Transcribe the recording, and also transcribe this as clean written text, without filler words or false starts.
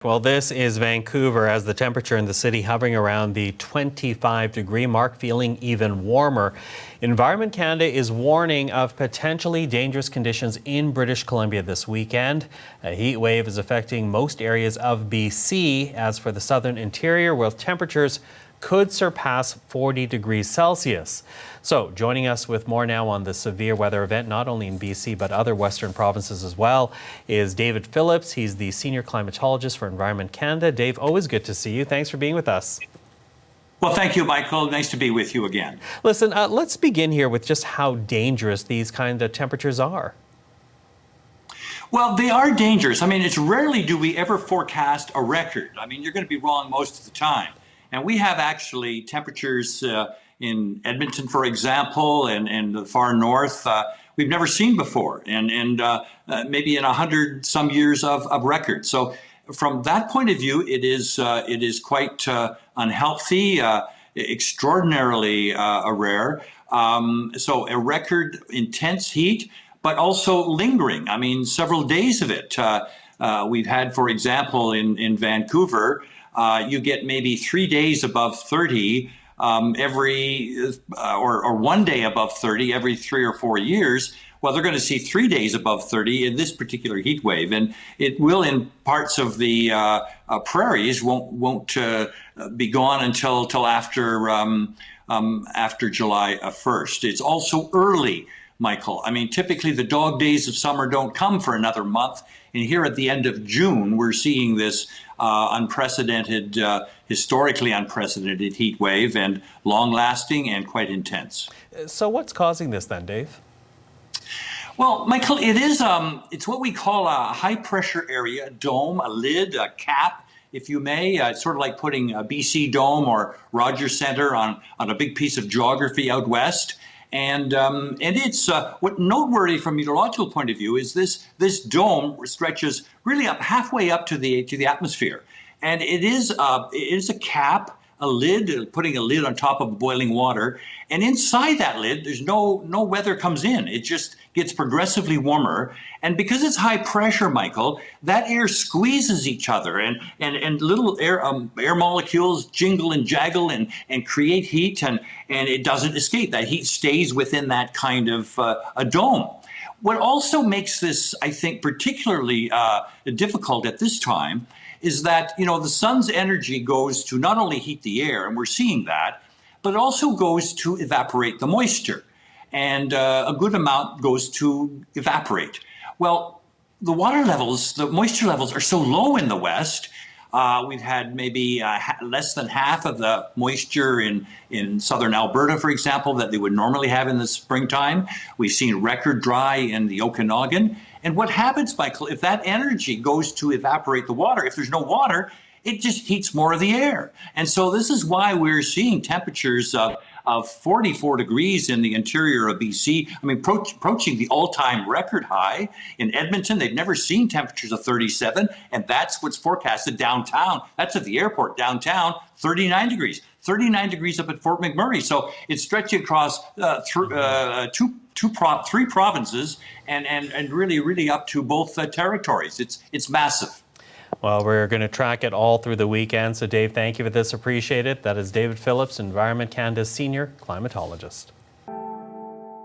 Well, this is Vancouver, as the temperature in the city hovering around the 25-degree mark, feeling even warmer. Environment Canada is warning of potentially dangerous conditions in British Columbia this weekend. A heat wave is affecting most areas of BC. As for the southern interior, where temperatures could surpass 40 degrees Celsius. So joining us with more now on the severe weather event, not only in BC but other western provinces as well, is David Phillips. He's the senior climatologist for Environment Canada. Dave, always good to see you. Thanks for being with us. Well, thank you, Michael. Nice to be with you again. Listen, let's begin here with just how dangerous these kind of temperatures are. Well, they are dangerous. I mean, it's rarely do we ever forecast a record. I mean, you're going to be wrong most of the time. And we have actually temperatures in Edmonton, for example, and the far north we've never seen before, and maybe in 100 some years of record. So from that point of view, it is quite unhealthy, extraordinarily rare. So a record intense heat, but also lingering. I mean, several days of it. We've had, for example, in Vancouver, you get maybe 3 days above 30 or 1 day above 30 every 3 or 4 years. Well, they're going to see 3 days above 30 in this particular heat wave, and it will in parts of the prairies won't be gone until after July 1st. It's also early, Michael. I mean, typically the dog days of summer don't come for another month. And here at the end of June, we're seeing this unprecedented, historically unprecedented heat wave, and long-lasting and quite intense. So what's causing this then, Dave? Well, Michael, it's what we call a high-pressure area, a dome, a lid, a cap, if you may. It's sort of like putting a BC Dome or Rogers Centre on a big piece of geography out west. And it's what noteworthy from a meteorological point of view is this dome stretches really up halfway up to the atmosphere, and it is a cap, a lid, putting a lid on top of boiling water, and inside that lid there's no weather comes in. It just gets progressively warmer, and because it's high pressure, Michael, that air squeezes each other, and little air molecules jingle and jaggle and create heat, and it doesn't escape. That heat stays within that kind of a dome. What also makes this, I think, particularly difficult at this time is that, the sun's energy goes to not only heat the air, and we're seeing that, but it also goes to evaporate the moisture. And a good amount goes to evaporate. Well, the moisture levels are so low in the West. We've had maybe less than half of the moisture in southern Alberta, for example, that they would normally have in the springtime. We've seen record dry in the Okanagan. And what happens, Michael, if that energy goes to evaporate the water, if there's no water, it just heats more of the air. And so this is why we're seeing temperatures of 44 degrees in the interior of BC. I mean, approaching the all-time record high. In Edmonton, they've never seen temperatures of 37, and that's what's forecasted downtown. That's at the airport downtown, 39 degrees. 39 degrees up at Fort McMurray. So it's stretching across three provinces and really up to both territories. It's massive. Well, we're going to track it all through the weekend. So, Dave, thank you for this. Appreciate it. That is David Phillips, Environment Canada's senior climatologist.